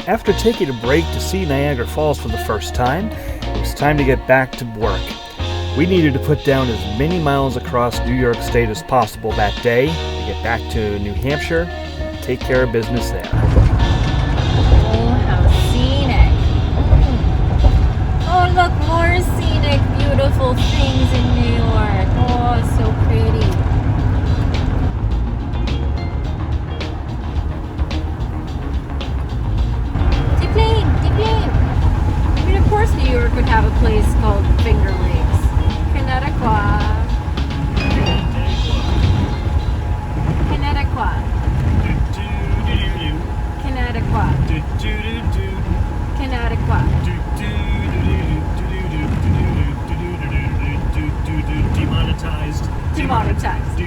After taking a break to see Niagara Falls for the first time, it was time to get back to work. We needed to put down as many miles across New York State as possible that day to get back to New Hampshire and take care of business there. Oh, how scenic. Oh, look, more scenic, beautiful things in New York. Oh, so pretty. I mean, of course New York would have a place called Finger Lakes. Connecticut. Connecticut. Connecticut. Connecticut. Demonetized. Demonetized.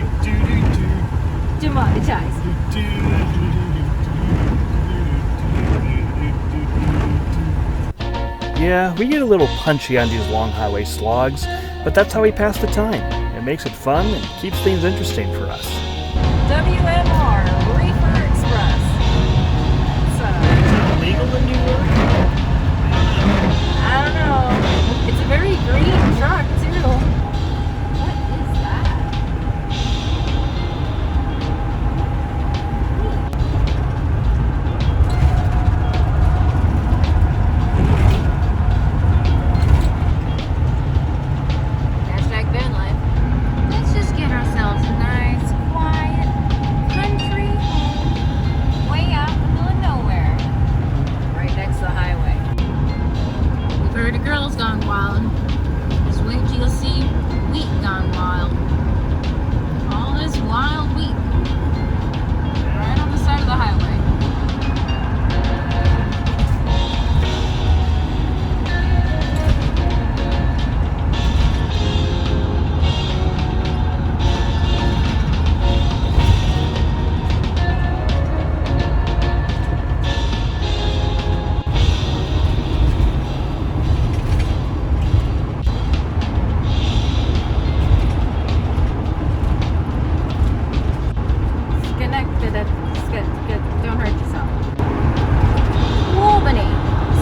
Demonetized. Yeah, we get a little punchy on these long highway slogs, but that's how we pass the time. It makes it fun and keeps things interesting for us. WMR, Reefer Express. Is it illegal in New York? I don't know. It's a very green truck, too. What is that? Hashtag van life. Let's just get ourselves a nice, quiet, country home way out in the middle of nowhere. Right next to the highway. We've heard of girls gone wild. Just wait till you'll see wheat gone wild. All this wild wheat. Right on the side of the highway. Don't hurt yourself. Albany.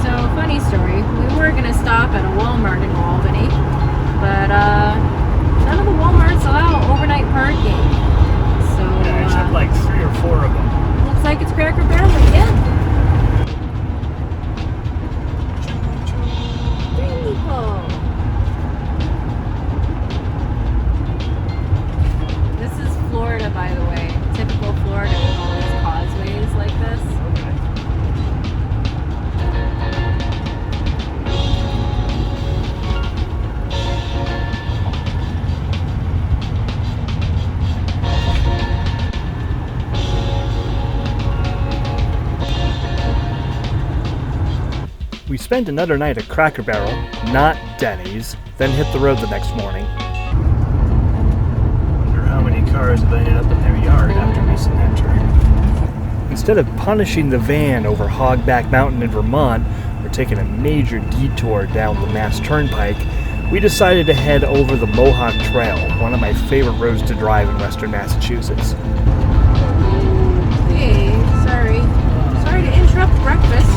So, funny story. We were going to stop at a Walmart in Albany, but none of the Walmarts allow overnight parking. So, Yeah, I have like 3 or 4 of them. looks like it's Cracker Barrel again. This is Florida, by the way. Typical Florida with all these causeways like this. Okay. We spent another night at Cracker Barrel, not Denny's, then hit the road the next morning. Wonder how many cars have ended up in their yard after recent entry. Instead of punishing the van over Hogback Mountain in Vermont, or taking a major detour down the Mass Turnpike, we decided to head over the Mohawk Trail, one of my favorite roads to drive in western Massachusetts. Hey, sorry. Sorry to interrupt breakfast.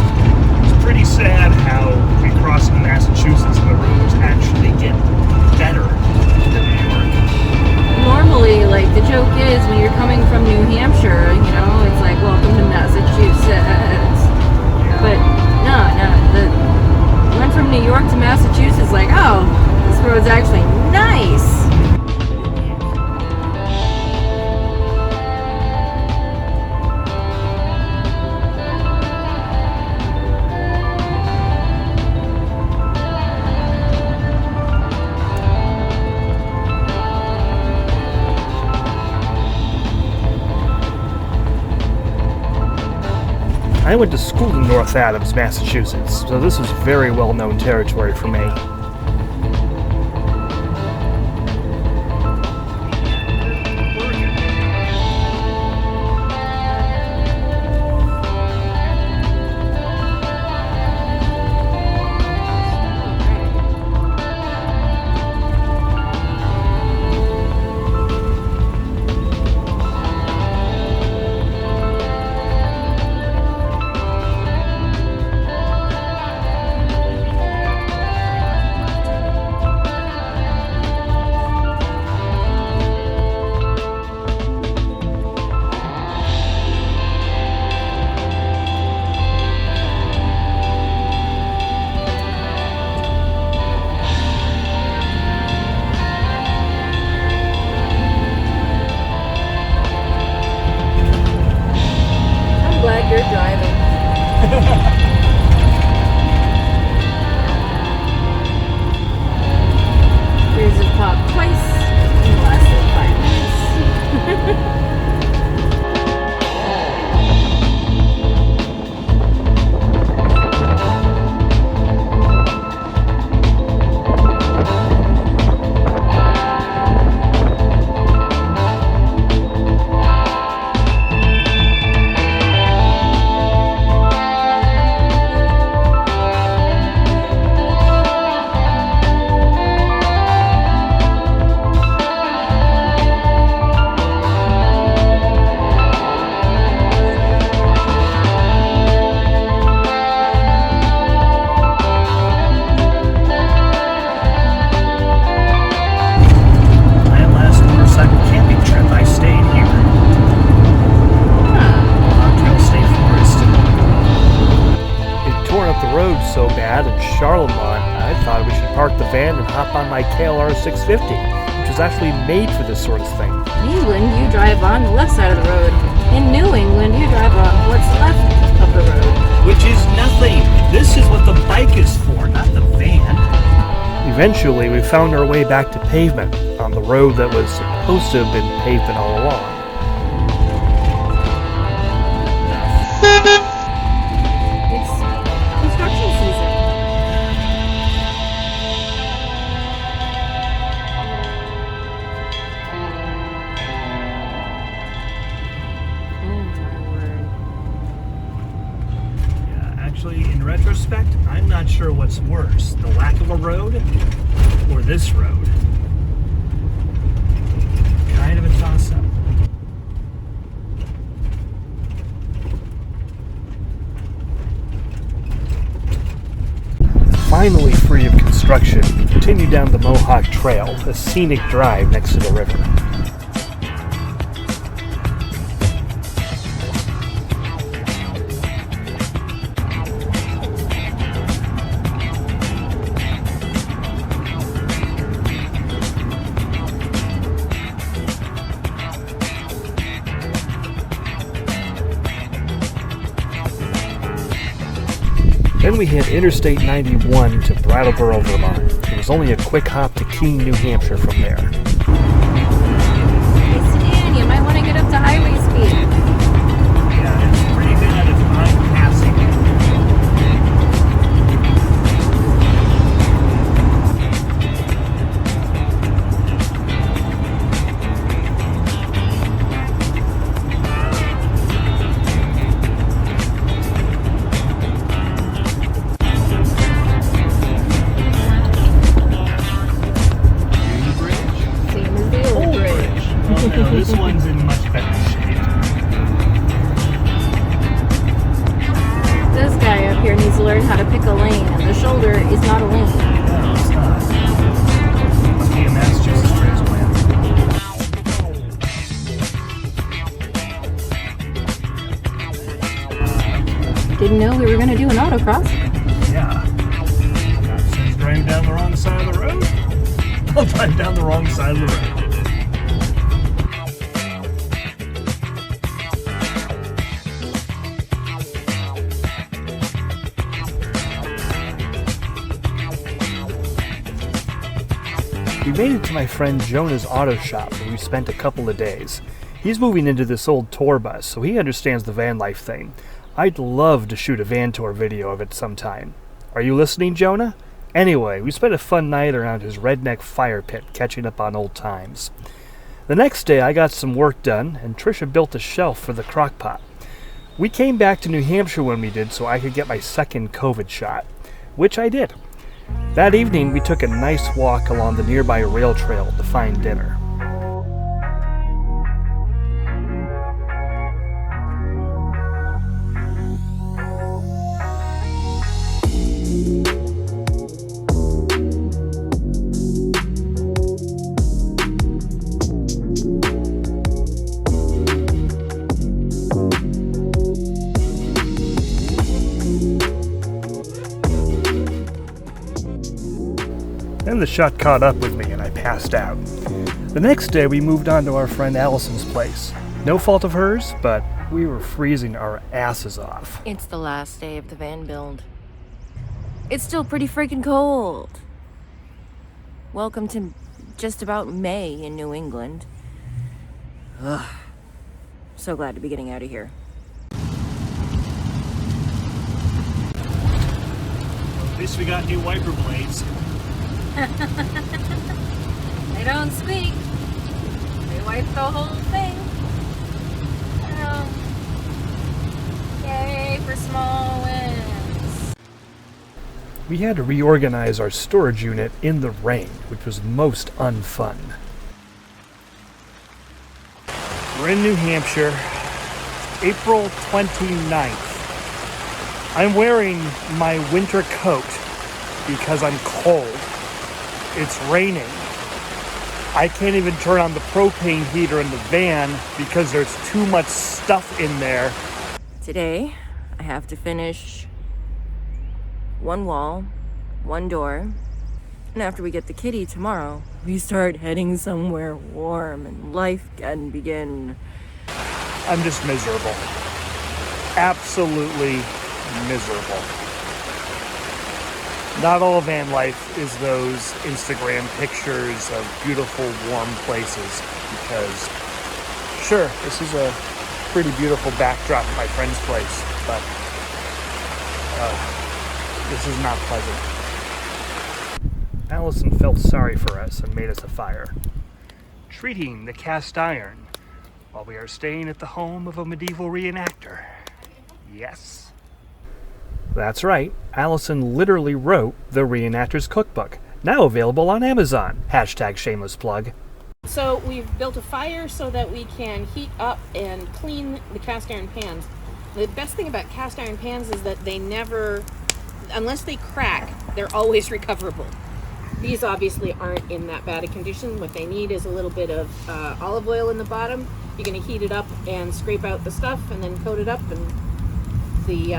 It's pretty sad how we cross in Massachusetts and the roads actually get better than New York. Normally, like, the joke is when you're coming from New Hampshire, you know, it's like, welcome to Massachusetts. But no, the went from New York to Massachusetts, like, oh, this road's actually nice. I went to school in North Adams, Massachusetts, so this was very well-known territory for me. my KLR 650, which was actually made for this sort of thing. In England, you drive on the left side of the road. In New England, you drive on what's left of the road. Which is nothing. This is what the bike is for, not the van. Eventually, we found our way back to pavement on the road that was supposed to have been pavement all along. It's construction season. Oh my word. Yeah, actually, in retrospect, I'm not sure what's worse, the lack of a road or this road. Kind of a toss-up. Finally free of construction, we continued down the Mohawk Trail, a scenic drive next to the river. Then we hit Interstate 91 to Brattleboro, Vermont. It was only a quick hop to Keene, New Hampshire from there. Hey, Sedan, you might want to get up to highway speed. Yeah, it's pretty bad if I'm passing it. Same as the old bridge. Oh no, this one's in much better shape. This guy up here needs to learn how to pick a lane, and the shoulder is not a lane. No, it's not. Must be a Massachusetts transplant. Didn't know we were going to do an autocross. Yeah. Since driving down the wrong side of the road, I'll drive down the wrong side of the road. We made it to my friend Jonah's auto shop where we spent a couple of days. He's moving into this old tour bus, so he understands the van life thing. I'd love to shoot a van tour video of it sometime. Are you listening, Jonah? Anyway, we spent a fun night around his redneck fire pit catching up on old times. The next day I got some work done, and Trisha built a shelf for the crock pot. We came back to New Hampshire when we did so I could get my second COVID shot, which I did. That evening we took a nice walk along the nearby rail trail to find dinner. Then the shot caught up with me and I passed out. The next day we moved on to our friend Allyson's place. No fault of hers, but we were freezing our asses off. It's the last day of the van build. It's still pretty freaking cold. Welcome to just about May in New England. Ugh. So glad to be getting out of here. At least we got new wiper blades. They don't squeak. They wipe the whole thing. Yay for small wins. We had to reorganize our storage unit in the rain, which was most unfun. We're in New Hampshire, April 29th. I'm wearing my winter coat because I'm cold. It's raining. I can't even turn on the propane heater in the van because there's too much stuff in there. Today, I have to finish one wall, one door, And after we get the kitty tomorrow, we start heading somewhere warm and life can begin. I'm just miserable. Absolutely miserable. Not all van life is those Instagram pictures of beautiful, warm places, because sure, this is a pretty beautiful backdrop at my friend's place, but this is not pleasant. Allyson felt sorry for us and made us a fire, treating the cast iron while we are staying at the home of a medieval reenactor. Yes. That's right, Allyson literally wrote the Reenactor's Cookbook, now available on Amazon. Hashtag shameless plug. So we've built a fire so that we can heat up and clean the cast iron pans. The best thing about cast iron pans is that they never, unless they crack, they're always recoverable. These obviously aren't in that bad a condition. What they need is a little bit of olive oil in the bottom. You're going to heat it up and scrape out the stuff and then coat it up, and the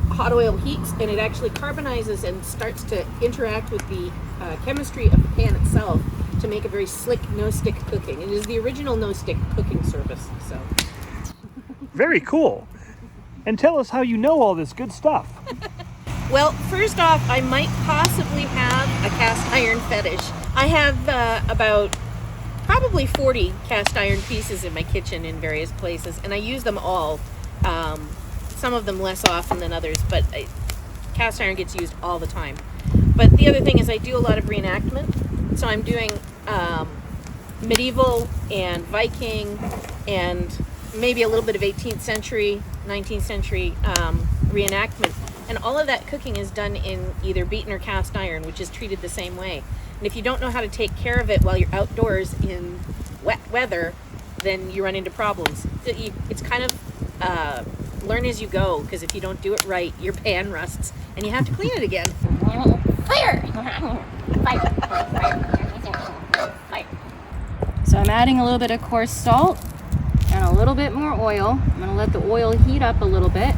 hot oil heats and it actually carbonizes and starts to interact with the chemistry of the pan itself to make a very slick no-stick cooking. It is the original no-stick cooking service. So Very cool. And tell us how you know all this good stuff. well, first off, I might possibly have a cast iron fetish. I have about probably 40 cast iron pieces in my kitchen in various places, and I use them all. Some of them less often than others, but cast iron gets used all the time. But the other thing is I do a lot of reenactment. So I'm doing medieval and Viking and maybe a little bit of 18th century, 19th century reenactment. And all of that cooking is done in either beaten or cast iron, which is treated the same way. And if you don't know how to take care of it while you're outdoors in wet weather, then you run into problems. It's kind of learn as you go, because if you don't do it right, your pan rusts and you have to clean it again. Fire! Fire! Fire! So I'm adding a little bit of coarse salt and a little bit more oil. I'm going to let the oil heat up a little bit.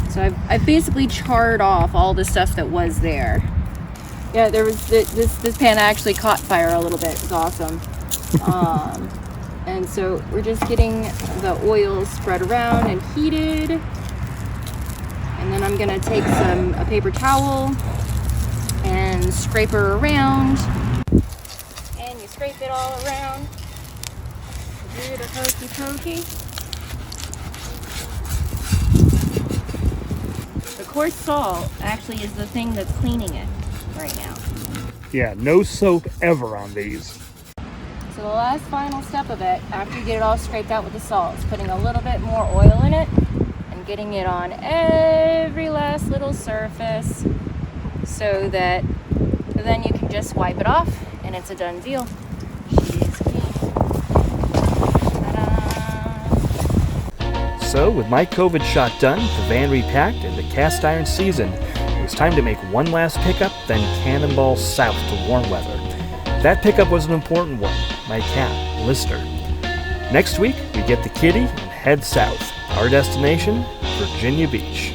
So I've basically charred off all the stuff that was there. Yeah, there was this pan actually caught fire a little bit. It was awesome. And so we're just getting the oil spread around and heated. And then I'm gonna take a paper towel and scrape her around. And you scrape it all around. Do the hokey pokey. The coarse salt actually is the thing that's cleaning it right now. Yeah, no soap ever on these. So the last final step of it, after you get it all scraped out with the salt, is putting a little bit more oil in it and getting it on every last little surface so that then you can just wipe it off and it's a done deal. She's clean. Ta-da! So, with my COVID shot done, the van repacked, and the cast iron seasoned, it was time to make one last pickup, then cannonball south to warm weather. That pickup was an important one, my cat, Lister. Next week, we get the kitty and head south. Our destination, Virginia Beach.